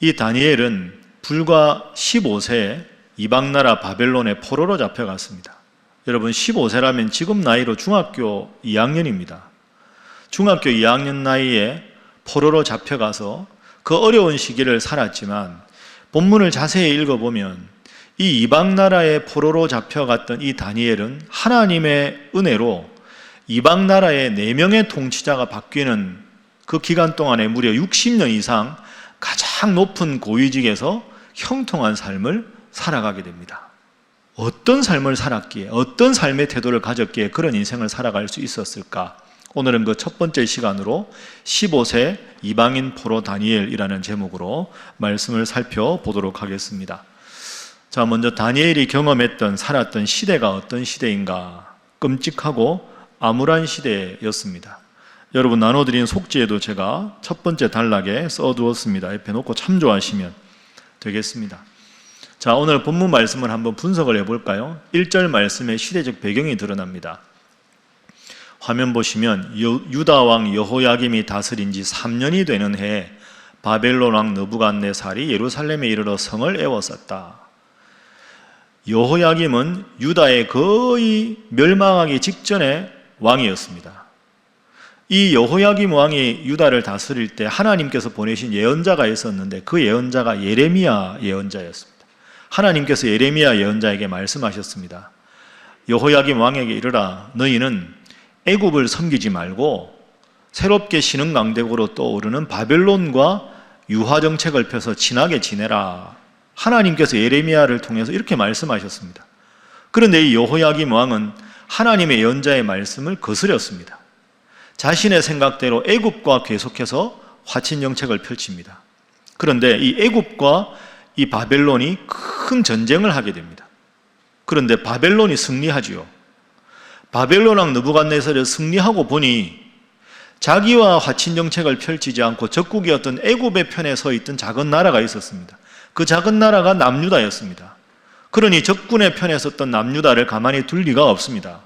이 다니엘은 불과 15세에 이방나라 바벨론의 포로로 잡혀갔습니다. 여러분 15세라면 지금 나이로 중학교 2학년입니다. 중학교 2학년 나이에 포로로 잡혀가서 그 어려운 시기를 살았지만 본문을 자세히 읽어보면 이 이방나라의 포로로 잡혀갔던 이 다니엘은 하나님의 은혜로 이방나라의 4명의 통치자가 바뀌는 그 기간 동안에 무려 60년 이상 가장 높은 고위직에서 형통한 삶을 살아가게 됩니다. 어떤 삶을 살았기에, 어떤 삶의 태도를 가졌기에 그런 인생을 살아갈 수 있었을까? 오늘은 그 첫 번째 시간으로 15세 이방인 포로 다니엘이라는 제목으로 말씀을 살펴보도록 하겠습니다. 자, 먼저 다니엘이 경험했던, 살았던 시대가 어떤 시대인가? 끔찍하고 암울한 시대였습니다. 여러분 나눠드린 속지에도 제가 첫 번째 단락에 써두었습니다. 옆에 놓고 참조하시면 되겠습니다. 자, 오늘 본문 말씀을 한번 분석을 해볼까요? 1절 말씀의 시대적 배경이 드러납니다. 화면 보시면 유다 왕 여호야김이 다스린 지 3년이 되는 해에 바벨론 왕 느부갓네살이 예루살렘에 이르러 성을 에워쌌다. 여호야김은 유다의 거의 멸망하기 직전의 왕이었습니다. 이 여호야김 왕이 유다를 다스릴 때 하나님께서 보내신 예언자가 있었는데 그 예언자가 예레미야 예언자였습니다. 하나님께서 예레미야 예언자에게 말씀하셨습니다. 여호야김 왕에게 이르라, 너희는 애굽을 섬기지 말고 새롭게 신흥강대국으로 떠오르는 바벨론과 유화 정책을 펴서 친하게 지내라. 하나님께서 예레미야를 통해서 이렇게 말씀하셨습니다. 그런데 이 여호야김 왕은 하나님의 예언자의 말씀을 거스렸습니다. 자신의 생각대로 애굽과 계속해서 화친 정책을 펼칩니다. 그런데 이 애굽과 이 바벨론이 큰 전쟁을 하게 됩니다. 그런데 바벨론이 승리하지요. 바벨론 왕 느부갓네살이 승리하고 보니 자기와 화친 정책을 펼치지 않고 적국이었던 애굽의 편에 서 있던 작은 나라가 있었습니다. 그 작은 나라가 남유다였습니다. 그러니 적군의 편에 섰던 남유다를 가만히 둘 리가 없습니다.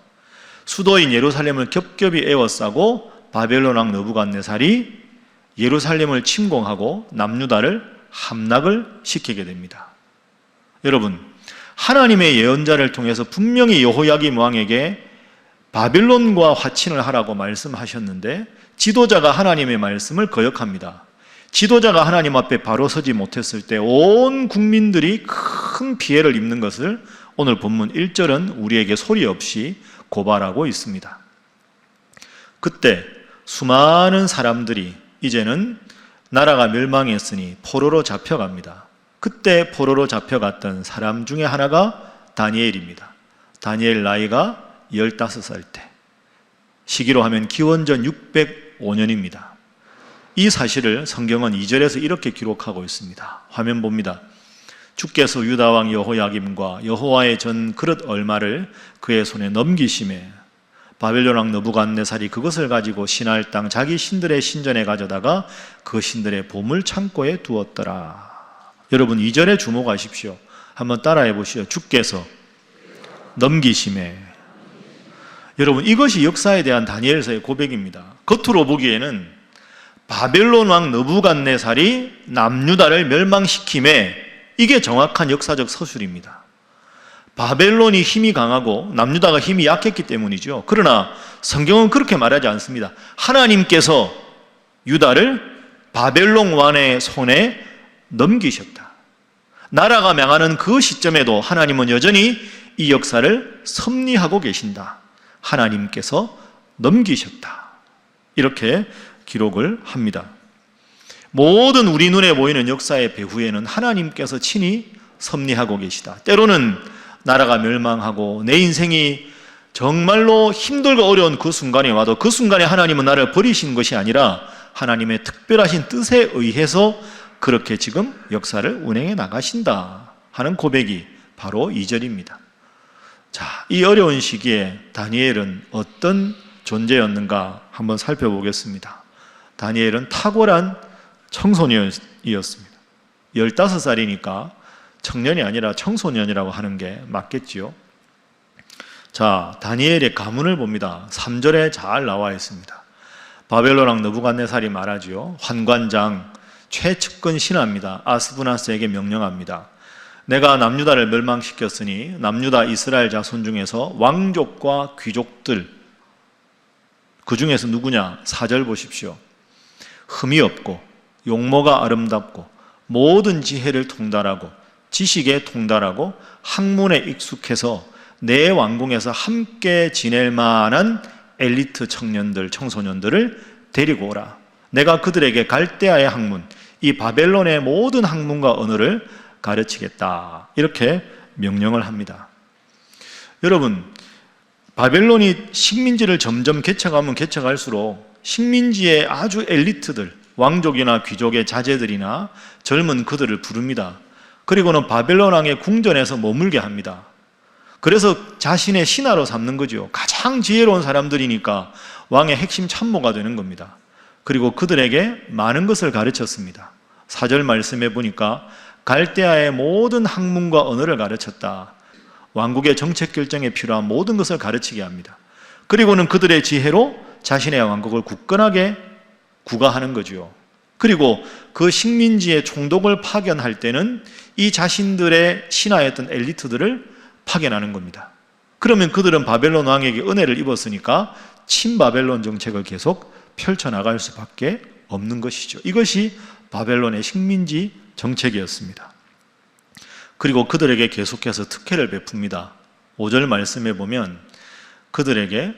수도인 예루살렘을 겹겹이 에워싸고 바벨론 왕 느부갓네살이 예루살렘을 침공하고 남유다를 함락을 시키게 됩니다. 여러분, 하나님의 예언자를 통해서 분명히 여호야김 왕에게 바벨론과 화친을 하라고 말씀하셨는데 지도자가 하나님의 말씀을 거역합니다. 지도자가 하나님 앞에 바로 서지 못했을 때 온 국민들이 큰 피해를 입는 것을 오늘 본문 1절은 우리에게 소리 없이 고발하고 있습니다. 그때 수많은 사람들이 이제는 나라가 멸망했으니 포로로 잡혀갑니다. 그때 포로로 잡혀갔던 사람 중에 하나가 다니엘입니다. 다니엘 나이가 15살 때, 시기로 하면 기원전 605년입니다. 이 사실을 성경은 2절에서 이렇게 기록하고 있습니다. 화면 봅니다. 주께서 유다 왕 여호야김과 여호와의 전 그릇 얼마를 그의 손에 넘기심에 바벨론 왕 느부갓네살이 그것을 가지고 신할 땅 자기 신들의 신전에 가져다가 그 신들의 보물 창고에 두었더라. 여러분 2절에 주목하십시오. 한번 따라해 보시오. 주께서 넘기심에. 여러분 이것이 역사에 대한 다니엘서의 고백입니다. 겉으로 보기에는 바벨론 왕 느부갓네살이 남유다를 멸망시킴에 이게 정확한 역사적 서술입니다. 바벨론이 힘이 강하고 남유다가 힘이 약했기 때문이죠. 그러나 성경은 그렇게 말하지 않습니다. 하나님께서 유다를 바벨론 왕의 손에 넘기셨다. 나라가 망하는 그 시점에도 하나님은 여전히 이 역사를 섭리하고 계신다. 하나님께서 넘기셨다. 이렇게 기록을 합니다. 모든 우리 눈에 보이는 역사의 배후에는 하나님께서 친히 섭리하고 계시다. 때로는 나라가 멸망하고 내 인생이 정말로 힘들고 어려운 그 순간에 와도 그 순간에 하나님은 나를 버리신 것이 아니라 하나님의 특별하신 뜻에 의해서 그렇게 지금 역사를 운행해 나가신다 하는 고백이 바로 2절입니다. 자, 이 어려운 시기에 다니엘은 어떤 존재였는가 한번 살펴보겠습니다. 다니엘은 탁월한 청소년이었습니다. 15살이니까 청년이 아니라 청소년이라고 하는 게 맞겠지요. 자, 다니엘의 가문을 봅니다. 3절에 잘 나와 있습니다. 바벨론 왕 느부갓네살이 말하지요. 환관장, 최측근 신하입니다. 아스부나스에게 명령합니다. 내가 남유다를 멸망시켰으니 남유다 이스라엘 자손 중에서 왕족과 귀족들, 그 중에서 누구냐? 4절 보십시오. 흠이 없고 용모가 아름답고 모든 지혜를 통달하고 지식에 통달하고 학문에 익숙해서 내 왕궁에서 함께 지낼 만한 엘리트 청년들, 청소년들을 데리고 오라. 내가 그들에게 갈대아의 학문, 이 바벨론의 모든 학문과 언어를 가르치겠다. 이렇게 명령을 합니다. 여러분, 바벨론이 식민지를 점점 개척하면 개척할수록 식민지의 아주 엘리트들, 왕족이나 귀족의 자제들이나 젊은 그들을 부릅니다. 그리고는 바벨론 왕의 궁전에서 머물게 합니다. 그래서 자신의 신하로 삼는 거죠. 가장 지혜로운 사람들이니까 왕의 핵심 참모가 되는 겁니다. 그리고 그들에게 많은 것을 가르쳤습니다. 4절 말씀해 보니까 갈대아의 모든 학문과 언어를 가르쳤다. 왕국의 정책 결정에 필요한 모든 것을 가르치게 합니다. 그리고는 그들의 지혜로 자신의 왕국을 굳건하게 구가하는 거죠. 그리고 그 식민지의 총독을 파견할 때는 이 자신들의 신하였던 엘리트들을 파견하는 겁니다. 그러면 그들은 바벨론 왕에게 은혜를 입었으니까 친바벨론 정책을 계속 펼쳐나갈 수밖에 없는 것이죠. 이것이 바벨론의 식민지 정책이었습니다. 그리고 그들에게 계속해서 특혜를 베풉니다. 5절 말씀에 보면 그들에게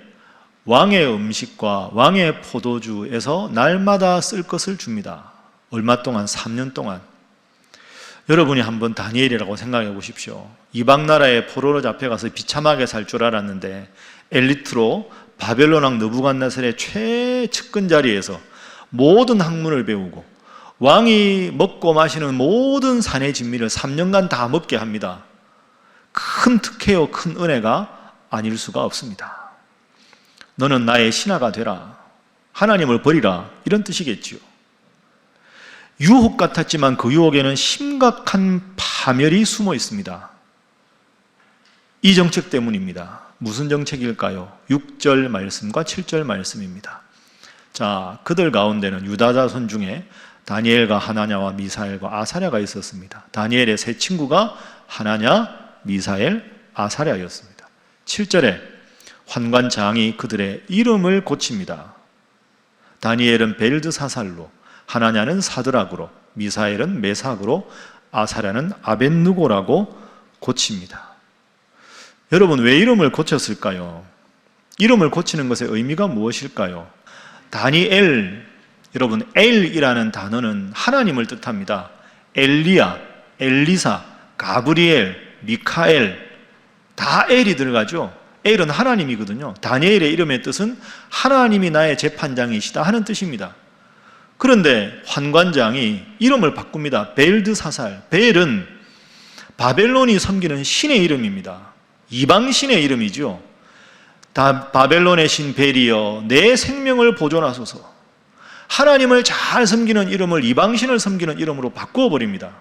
왕의 음식과 왕의 포도주에서 날마다 쓸 것을 줍니다. 얼마 동안? 3년 동안. 여러분이 한번 다니엘이라고 생각해 보십시오. 이방 나라에 포로로 잡혀가서 비참하게 살 줄 알았는데 엘리트로 바벨론 왕 느부갓네살의 최측근 자리에서 모든 학문을 배우고 왕이 먹고 마시는 모든 산의 진미를 3년간 다 먹게 합니다. 큰 특혜요, 큰 은혜가 아닐 수가 없습니다. 너는 나의 신하가 되라. 하나님을 버리라. 이런 뜻이겠지요. 유혹 같았지만 그 유혹에는 심각한 파멸이 숨어 있습니다. 이 정책 때문입니다. 무슨 정책일까요? 6절 말씀과 7절 말씀입니다. 자, 그들 가운데는 유다 자손 중에 다니엘과 하나냐와 미사엘과 아사랴가 있었습니다. 다니엘의 세 친구가 하나냐, 미사엘, 아사랴였습니다. 7절에 환관장이 그들의 이름을 고칩니다. 다니엘은 벨드사살로, 하나냐는 사드락으로, 미사엘은 메삭으로, 아사랴는 아벳누고라고 고칩니다. 여러분, 왜 이름을 고쳤을까요? 이름을 고치는 것의 의미가 무엇일까요? 다니엘, 여러분, 엘이라는 단어는 하나님을 뜻합니다. 엘리야, 엘리사, 가브리엘, 미카엘, 다 엘이 들어가죠. 엘은 하나님이거든요. 다니엘의 이름의 뜻은 하나님이 나의 재판장이시다 하는 뜻입니다. 그런데 환관장이 이름을 바꿉니다. 벨드사살. 벨은 바벨론이 섬기는 신의 이름입니다. 이방신의 이름이죠. 바벨론의 신 벨이여, 내 생명을 보존하소서. 하나님을 잘 섬기는 이름을 이방신을 섬기는 이름으로 바꾸어 버립니다.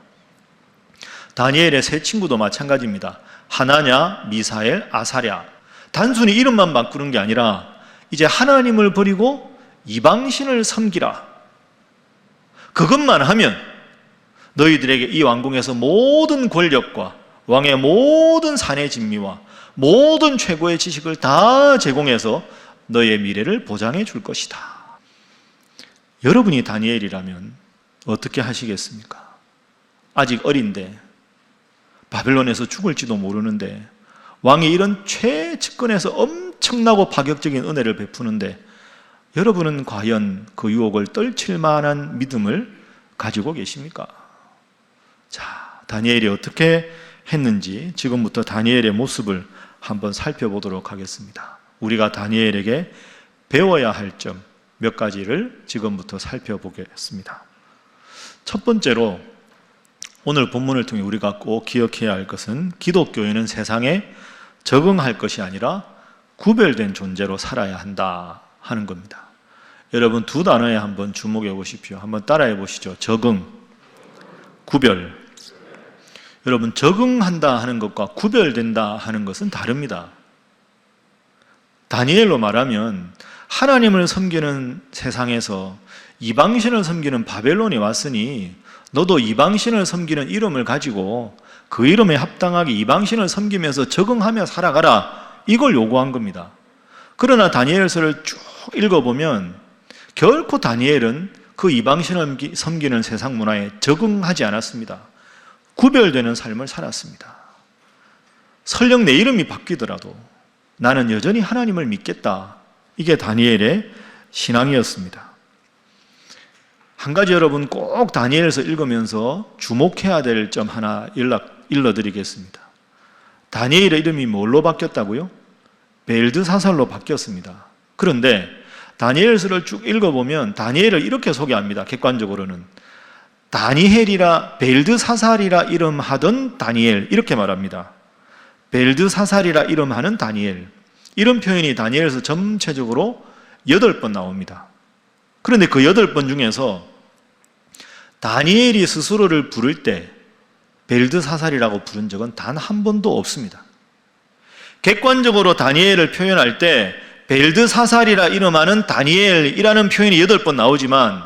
다니엘의 세 친구도 마찬가지입니다. 하나냐, 미사엘, 아사랴. 단순히 이름만 바꾸는 게 아니라 이제 하나님을 버리고 이방신을 섬기라. 그것만 하면 너희들에게 이 왕궁에서 모든 권력과 왕의 모든 산의 진미와 모든 최고의 지식을 다 제공해서 너의 미래를 보장해 줄 것이다. 여러분이 다니엘이라면 어떻게 하시겠습니까? 아직 어린데 바벨론에서 죽을지도 모르는데 왕이 이런 최측근에서 엄청나고 파격적인 은혜를 베푸는데 여러분은 과연 그 유혹을 떨칠 만한 믿음을 가지고 계십니까? 자, 다니엘이 어떻게 했는지 지금부터 다니엘의 모습을 한번 살펴보도록 하겠습니다. 우리가 다니엘에게 배워야 할 점 몇 가지를 지금부터 살펴보겠습니다. 첫 번째로 오늘 본문을 통해 우리가 꼭 기억해야 할 것은 기독교인은 세상에 적응할 것이 아니라 구별된 존재로 살아야 한다 하는 겁니다. 여러분, 두 단어에 한번 주목해 보십시오. 한번 따라해 보시죠. 적응, 구별. 여러분, 적응한다 하는 것과 구별된다 하는 것은 다릅니다. 다니엘로 말하면 하나님을 섬기는 세상에서 이방신을 섬기는 바벨론이 왔으니 너도 이방신을 섬기는 이름을 가지고 그 이름에 합당하게 이방신을 섬기면서 적응하며 살아가라, 이걸 요구한 겁니다. 그러나 다니엘서를 쭉 읽어보면 결코 다니엘은 그 이방신을 섬기는 세상 문화에 적응하지 않았습니다. 구별되는 삶을 살았습니다. 설령 내 이름이 바뀌더라도 나는 여전히 하나님을 믿겠다, 이게 다니엘의 신앙이었습니다. 한 가지 여러분 꼭 다니엘서 읽으면서 주목해야 될 점 하나 일러드리겠습니다. 다니엘의 이름이 뭘로 바뀌었다고요? 벨드사살로 바뀌었습니다. 그런데 다니엘서를 쭉 읽어보면 다니엘을 이렇게 소개합니다. 객관적으로는 다니엘이라 벨드사살이라 이름하던 다니엘, 이렇게 말합니다. 벨드사살이라 이름하는 다니엘, 이런 표현이 다니엘서 전체적으로 8번 나옵니다. 그런데 그 8번 중에서 다니엘이 스스로를 부를 때 벨드사살이라고 부른 적은 단 한 번도 없습니다. 객관적으로 다니엘을 표현할 때 벨드사살이라 이름하는 다니엘이라는 표현이 8번 나오지만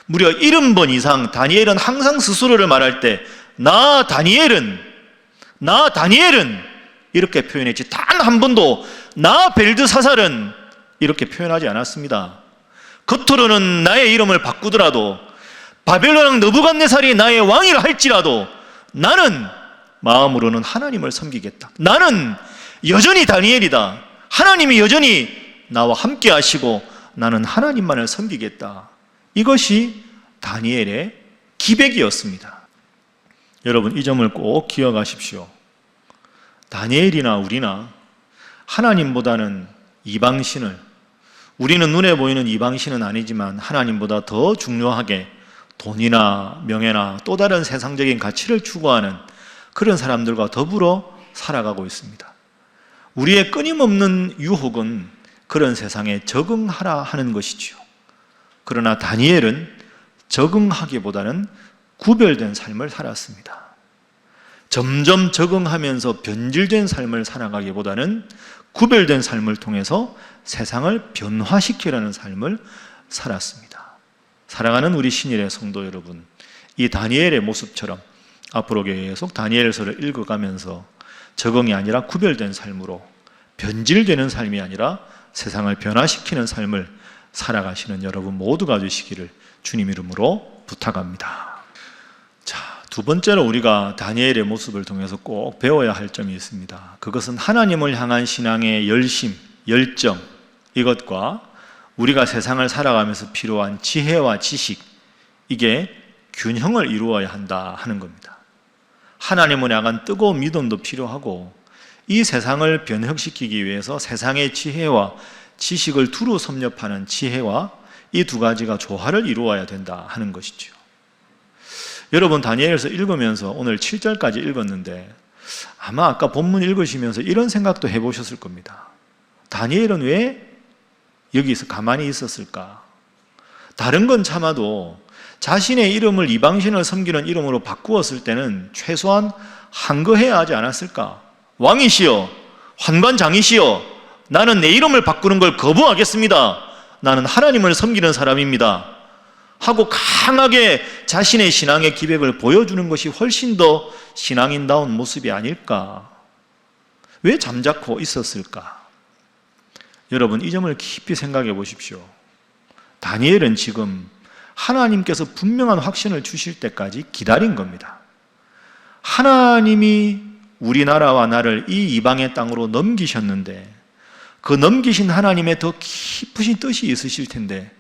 무려 70번 이상 다니엘은 항상 스스로를 말할 때 나 다니엘은 이렇게 표현했지 단 한 번도 나 벨드사살은 이렇게 표현하지 않았습니다. 겉으로는 나의 이름을 바꾸더라도 바벨론 왕 느부갓네살이 나의 왕이라 할지라도 나는 마음으로는 하나님을 섬기겠다. 나는 여전히 다니엘이다. 하나님이 여전히 나와 함께 하시고 나는 하나님만을 섬기겠다. 이것이 다니엘의 기백이었습니다. 여러분, 이 점을 꼭 기억하십시오. 다니엘이나 우리나 하나님보다는 이방신을, 우리는 눈에 보이는 이방신은 아니지만 하나님보다 더 중요하게 돈이나 명예나 또 다른 세상적인 가치를 추구하는 그런 사람들과 더불어 살아가고 있습니다. 우리의 끊임없는 유혹은 그런 세상에 적응하라 하는 것이지요. 그러나 다니엘은 적응하기보다는 구별된 삶을 살았습니다. 점점 적응하면서 변질된 삶을 살아가기보다는 구별된 삶을 통해서 세상을 변화시키려는 삶을 살았습니다. 사랑하는 우리 신일의 성도 여러분, 이 다니엘의 모습처럼 앞으로 계속 다니엘서를 읽어가면서 적응이 아니라 구별된 삶으로, 변질되는 삶이 아니라 세상을 변화시키는 삶을 살아가시는 여러분 모두가 되시기를 주님 이름으로 부탁합니다. 자, 두 번째로 우리가 다니엘의 모습을 통해서 꼭 배워야 할 점이 있습니다. 그것은 하나님을 향한 신앙의 열심, 열정, 이것과 우리가 세상을 살아가면서 필요한 지혜와 지식, 이게 균형을 이루어야 한다 하는 겁니다. 하나님을 향한 뜨거운 믿음도 필요하고 이 세상을 변혁시키기 위해서 세상의 지혜와 지식을 두루 섭렵하는 지혜와 이 두 가지가 조화를 이루어야 된다 하는 것이죠. 여러분, 다니엘서 읽으면서 오늘 7절까지 읽었는데 아마 아까 본문 읽으시면서 이런 생각도 해보셨을 겁니다. 다니엘은 왜 여기서 가만히 있었을까? 다른 건 참아도 자신의 이름을 이방신을 섬기는 이름으로 바꾸었을 때는 최소한 한거해야 하지 않았을까? 왕이시여, 환관장이시여, 나는 내 이름을 바꾸는 걸 거부하겠습니다. 나는 하나님을 섬기는 사람입니다. 하고 강하게 자신의 신앙의 기백을 보여주는 것이 훨씬 더 신앙인다운 모습이 아닐까? 왜 잠자코 있었을까? 여러분, 이 점을 깊이 생각해 보십시오. 다니엘은 지금 하나님께서 분명한 확신을 주실 때까지 기다린 겁니다. 하나님이 우리나라와 나를 이 이방의 땅으로 넘기셨는데 그 넘기신 하나님의 더 깊으신 뜻이 있으실 텐데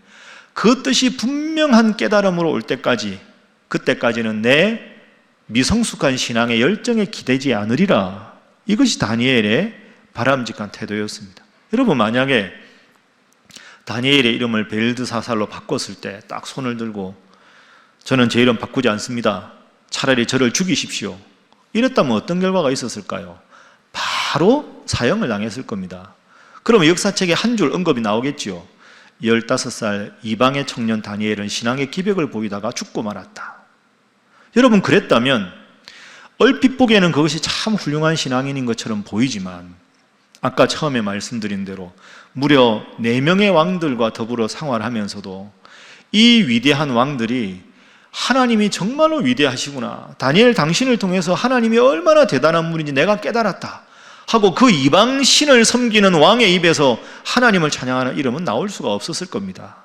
그 뜻이 분명한 깨달음으로 올 때까지, 그때까지는 내 미성숙한 신앙의 열정에 기대지 않으리라. 이것이 다니엘의 바람직한 태도였습니다. 여러분, 만약에 다니엘의 이름을 벨드사살로 바꿨을 때 딱 손을 들고 저는 제 이름 바꾸지 않습니다. 차라리 저를 죽이십시오. 이랬다면 어떤 결과가 있었을까요? 바로 사형을 당했을 겁니다. 그러면 역사책에 한 줄 언급이 나오겠지요. 15살 이방의 청년 다니엘은 신앙의 기백을 보이다가 죽고 말았다. 여러분, 그랬다면 얼핏 보기에는 그것이 참 훌륭한 신앙인인 것처럼 보이지만 아까 처음에 말씀드린 대로 무려 4명의 왕들과 더불어 생활하면서도 이 위대한 왕들이 하나님이 정말로 위대하시구나, 다니엘 당신을 통해서 하나님이 얼마나 대단한 분인지 내가 깨달았다 하고 그 이방신을 섬기는 왕의 입에서 하나님을 찬양하는 이름은 나올 수가 없었을 겁니다.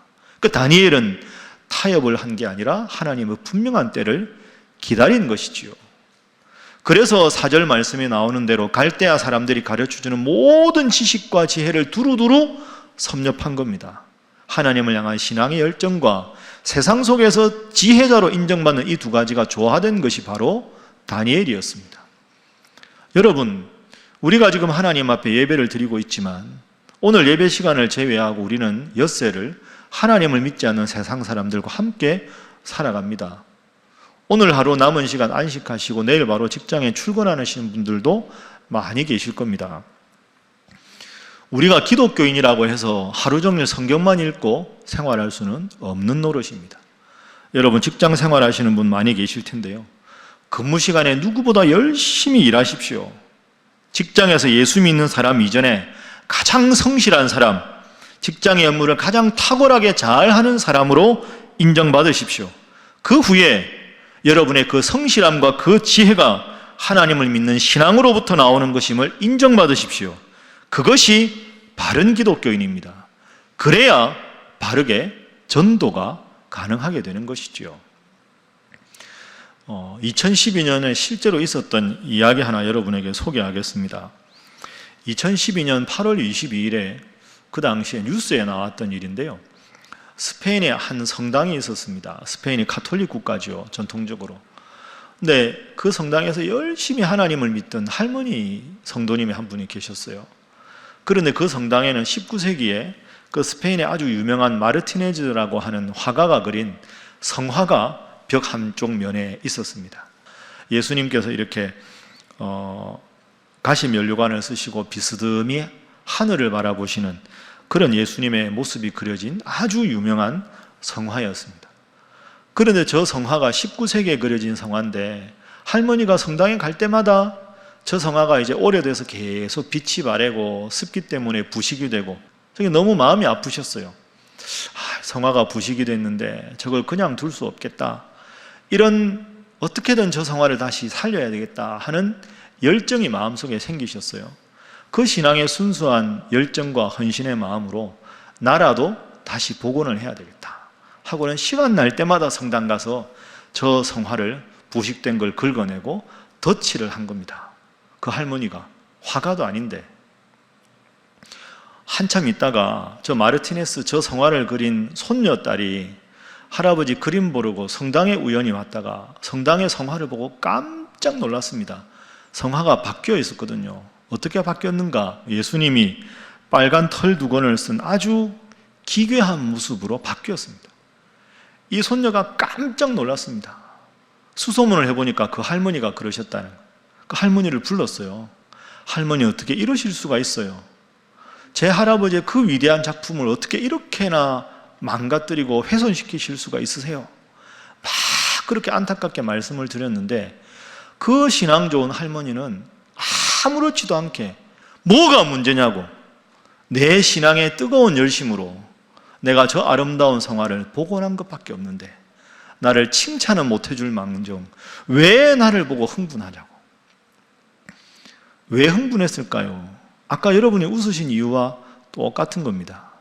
그 다니엘은 타협을 한 게 아니라 하나님의 분명한 때를 기다린 것이지요. 그래서 4절 말씀에 나오는 대로 갈대아 사람들이 가르쳐주는 모든 지식과 지혜를 두루두루 섭렵한 겁니다. 하나님을 향한 신앙의 열정과 세상 속에서 지혜자로 인정받는 이 두 가지가 조화된 것이 바로 다니엘이었습니다. 여러분, 우리가 지금 하나님 앞에 예배를 드리고 있지만 오늘 예배 시간을 제외하고 우리는 엿새를 하나님을 믿지 않는 세상 사람들과 함께 살아갑니다. 오늘 하루 남은 시간 안식하시고 내일 바로 직장에 출근하시는 분들도 많이 계실 겁니다. 우리가 기독교인이라고 해서 하루 종일 성경만 읽고 생활할 수는 없는 노릇입니다. 여러분, 직장 생활하시는 분 많이 계실 텐데요. 근무 시간에 누구보다 열심히 일하십시오. 직장에서 예수 믿는 사람 이전에 가장 성실한 사람, 직장의 업무를 가장 탁월하게 잘하는 사람으로 인정받으십시오. 그 후에 여러분의 그 성실함과 그 지혜가 하나님을 믿는 신앙으로부터 나오는 것임을 인정받으십시오. 그것이 바른 기독교인입니다. 그래야 바르게 전도가 가능하게 되는 것이지요. 2012년에 실제로 있었던 이야기 하나 여러분에게 소개하겠습니다. 2012년 8월 22일에 그 당시에 뉴스에 나왔던 일인데요. 스페인에 한 성당이 있었습니다. 스페인이 가톨릭 국가죠, 전통적으로. 근데 그 성당에서 열심히 하나님을 믿던 할머니 성도님이 한 분이 계셨어요. 그런데 그 성당에는 19세기에 그 스페인의 아주 유명한 마르티네즈라고 하는 화가가 그린 성화가 벽 한쪽 면에 있었습니다. 예수님께서 이렇게 가시 면류관을 쓰시고 비스듬히 하늘을 바라보시는 그런 예수님의 모습이 그려진 아주 유명한 성화였습니다. 그런데 저 성화가 19세기에 그려진 성화인데 할머니가 성당에 갈 때마다 저 성화가 이제 오래돼서 계속 빛이 바래고 습기 때문에 부식이 되고 저게 너무 마음이 아프셨어요. 성화가 부식이 됐는데 저걸 그냥 둘 수 없겠다. 이런 어떻게든 저 성화를 다시 살려야 되겠다 하는 열정이 마음속에 생기셨어요. 그 신앙의 순수한 열정과 헌신의 마음으로 나라도 다시 복원을 해야 되겠다 하고는 시간 날 때마다 성당 가서 저 성화를 부식된 걸 긁어내고 덧칠을 한 겁니다. 그 할머니가 화가도 아닌데. 한참 있다가 저 마르티네스 저 성화를 그린 손녀딸이 할아버지 그림 보려고 성당에 우연히 왔다가 성당의 성화를 보고 깜짝 놀랐습니다. 성화가 바뀌어 있었거든요. 어떻게 바뀌었는가? 예수님이 빨간 털 두건을 쓴 아주 기괴한 모습으로 바뀌었습니다. 이 손녀가 깜짝 놀랐습니다. 수소문을 해보니까 그 할머니가 그러셨다는 거예요. 그 할머니를 불렀어요. 할머니, 어떻게 이러실 수가 있어요? 제 할아버지의 그 위대한 작품을 어떻게 이렇게나 망가뜨리고 훼손시키실 수가 있으세요? 막 그렇게 안타깝게 말씀을 드렸는데 그 신앙 좋은 할머니는 아무렇지도 않게 뭐가 문제냐고 내 신앙의 뜨거운 열심으로 내가 저 아름다운 성화를 복원한 것밖에 없는데 나를 칭찬은 못해줄 망정 왜 나를 보고 흥분하냐고. 왜 흥분했을까요? 아까 여러분이 웃으신 이유와 똑같은 겁니다.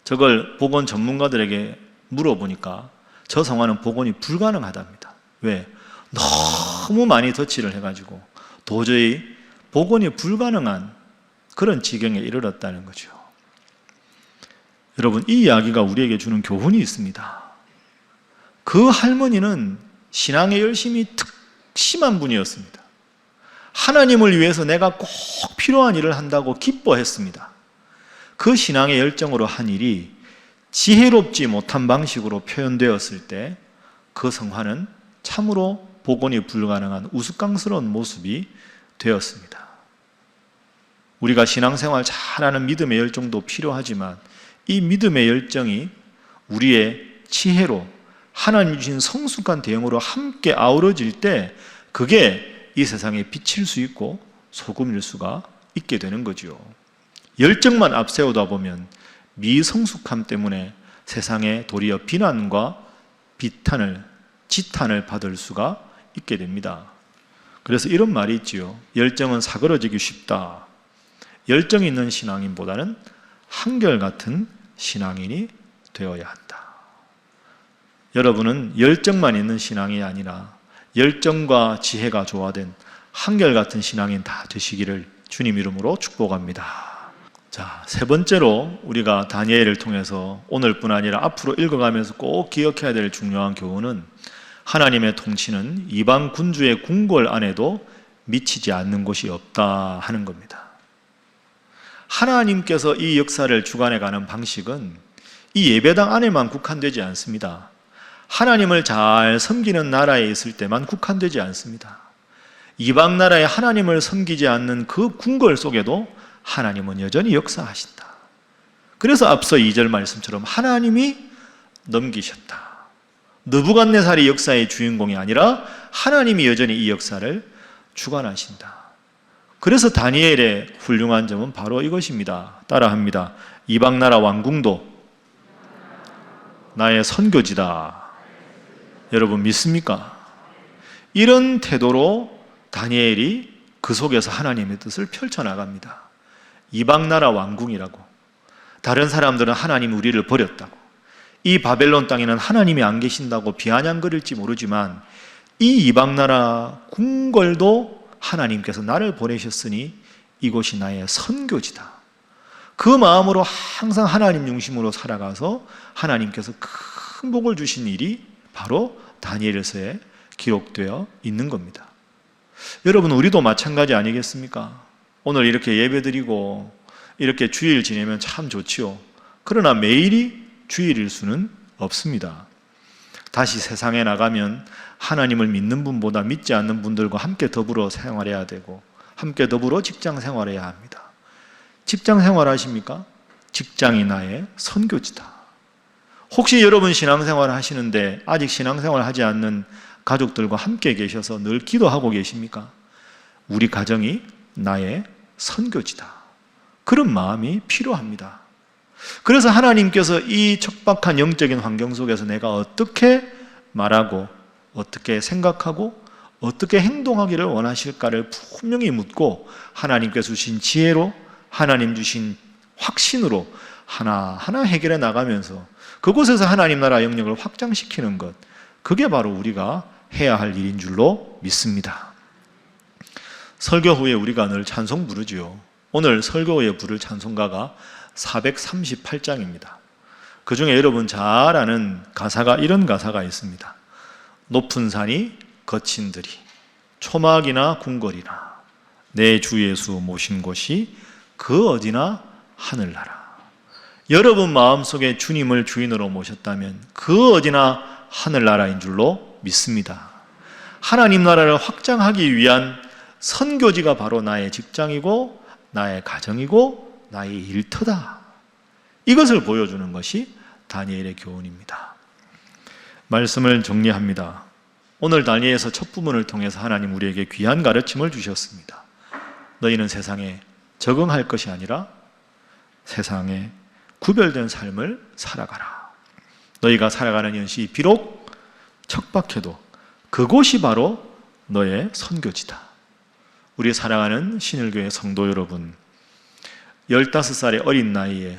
저걸 복원 전문가들에게 물어보니까 저 성화는 복원이 불가능하답니다. 왜? 너무 많이 덧칠을 해가지고 도저히 복원이 불가능한 그런 지경에 이르렀다는 거죠. 여러분, 이 이야기가 우리에게 주는 교훈이 있습니다. 그 할머니는 신앙의 열심이 특심한 분이었습니다. 하나님을 위해서 내가 꼭 필요한 일을 한다고 기뻐했습니다. 그 신앙의 열정으로 한 일이 지혜롭지 못한 방식으로 표현되었을 때 그 성화는 참으로 복원이 불가능한 우스꽝스러운 모습이 되었습니다. 우리가 신앙생활 잘하는 믿음의 열정도 필요하지만 이 믿음의 열정이 우리의 지혜로 하나님 주신 성숙한 대응으로 함께 아우러질 때 그게 이 세상에 비칠 수 있고 소금일 수가 있게 되는 거죠. 열정만 앞세우다 보면 미성숙함 때문에 세상에 도리어 비난과 비탄을, 지탄을 받을 수가 있게 됩니다. 그래서 이런 말이 있지요. 열정은 사그러지기 쉽다. 열정이 있는 신앙인보다는 한결같은 신앙인이 되어야 한다. 여러분은 열정만 있는 신앙이 아니라 열정과 지혜가 조화된 한결같은 신앙인 다 되시기를 주님 이름으로 축복합니다. 자, 세 번째로 우리가 다니엘을 통해서 오늘뿐 아니라 앞으로 읽어가면서 꼭 기억해야 될 중요한 교훈은 하나님의 통치는 이방 군주의 궁궐 안에도 미치지 않는 곳이 없다 하는 겁니다. 하나님께서 이 역사를 주관해가는 방식은 이 예배당 안에만 국한되지 않습니다. 하나님을 잘 섬기는 나라에 있을 때만 국한되지 않습니다. 이방 나라에 하나님을 섬기지 않는 그 궁궐 속에도 하나님은 여전히 역사하신다. 그래서 앞서 2절 말씀처럼 하나님이 넘기셨다. 느부갓네살이 역사의 주인공이 아니라 하나님이 여전히 이 역사를 주관하신다. 그래서 다니엘의 훌륭한 점은 바로 이것입니다. 따라합니다. 이방 나라 왕궁도 나의 선교지다. 여러분 믿습니까? 이런 태도로 다니엘이 그 속에서 하나님의 뜻을 펼쳐나갑니다. 이방 나라 왕궁이라고. 다른 사람들은 하나님이 우리를 버렸다고. 이 바벨론 땅에는 하나님이 안 계신다고 비아냥거릴지 모르지만 이 이방 나라 궁궐도 하나님께서 나를 보내셨으니 이곳이 나의 선교지다. 그 마음으로 항상 하나님 중심으로 살아가서 하나님께서 큰 복을 주신 일이 바로 다니엘서에 기록되어 있는 겁니다. 여러분 우리도 마찬가지 아니겠습니까? 오늘 이렇게 예배드리고 이렇게 주일 지내면 참 좋지요. 그러나 매일이 주일일 수는 없습니다. 다시 세상에 나가면 하나님을 믿는 분보다 믿지 않는 분들과 함께 더불어 생활해야 되고 함께 더불어 직장 생활해야 합니다. 직장 생활하십니까? 직장이 나의 선교지다. 혹시 여러분 신앙생활 하시는데 아직 신앙생활 하지 않는 가족들과 함께 계셔서 늘 기도하고 계십니까? 우리 가정이 나의 선교지다. 그런 마음이 필요합니다. 그래서 하나님께서 이 척박한 영적인 환경 속에서 내가 어떻게 말하고 어떻게 생각하고 어떻게 행동하기를 원하실까를 분명히 묻고 하나님께서 주신 지혜로 하나님 주신 확신으로 하나하나 해결해 나가면서 그곳에서 하나님 나라 영역을 확장시키는 것, 그게 바로 우리가 해야 할 일인 줄로 믿습니다. 설교 후에 우리가 늘 찬송 부르지요. 오늘 설교 후에 부를 찬송가가 438장입니다. 그 중에 여러분 잘 아는 가사가 이런 가사가 있습니다. 높은 산이 거친 들이 초막이나 궁궐이나 내 주 예수 모신 곳이 그 어디나 하늘나라. 여러분 마음속에 주님을 주인으로 모셨다면 그 어디나 하늘나라인 줄로 믿습니다. 하나님 나라를 확장하기 위한 선교지가 바로 나의 직장이고 나의 가정이고 나의 일터다. 이것을 보여주는 것이 다니엘의 교훈입니다. 말씀을 정리합니다. 오늘 다니엘서 첫 부분을 통해서 하나님 우리에게 귀한 가르침을 주셨습니다. 너희는 세상에 적응할 것이 아니라 세상에 구별된 삶을 살아가라. 너희가 살아가는 현실이 비록 척박해도 그곳이 바로 너의 선교지다. 우리 사랑하는 신일교회 성도 여러분, 15살의 어린 나이에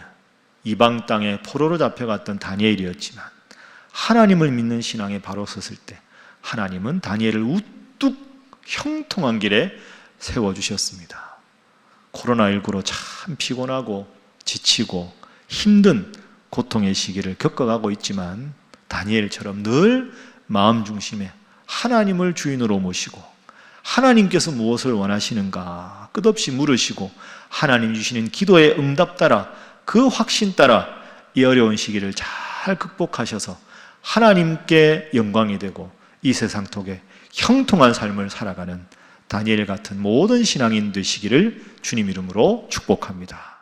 이방 땅에 포로로 잡혀갔던 다니엘이었지만 하나님을 믿는 신앙에 바로 섰을 때 하나님은 다니엘을 우뚝 형통한 길에 세워주셨습니다. 코로나19로 참 피곤하고 지치고 힘든 고통의 시기를 겪어가고 있지만 다니엘처럼 늘 마음 중심에 하나님을 주인으로 모시고 하나님께서 무엇을 원하시는가 끝없이 물으시고 하나님 주시는 기도의 응답 따라 그 확신 따라 이 어려운 시기를 잘 극복하셔서 하나님께 영광이 되고 이 세상 속에 형통한 삶을 살아가는 다니엘 같은 모든 신앙인 되시기를 주님 이름으로 축복합니다.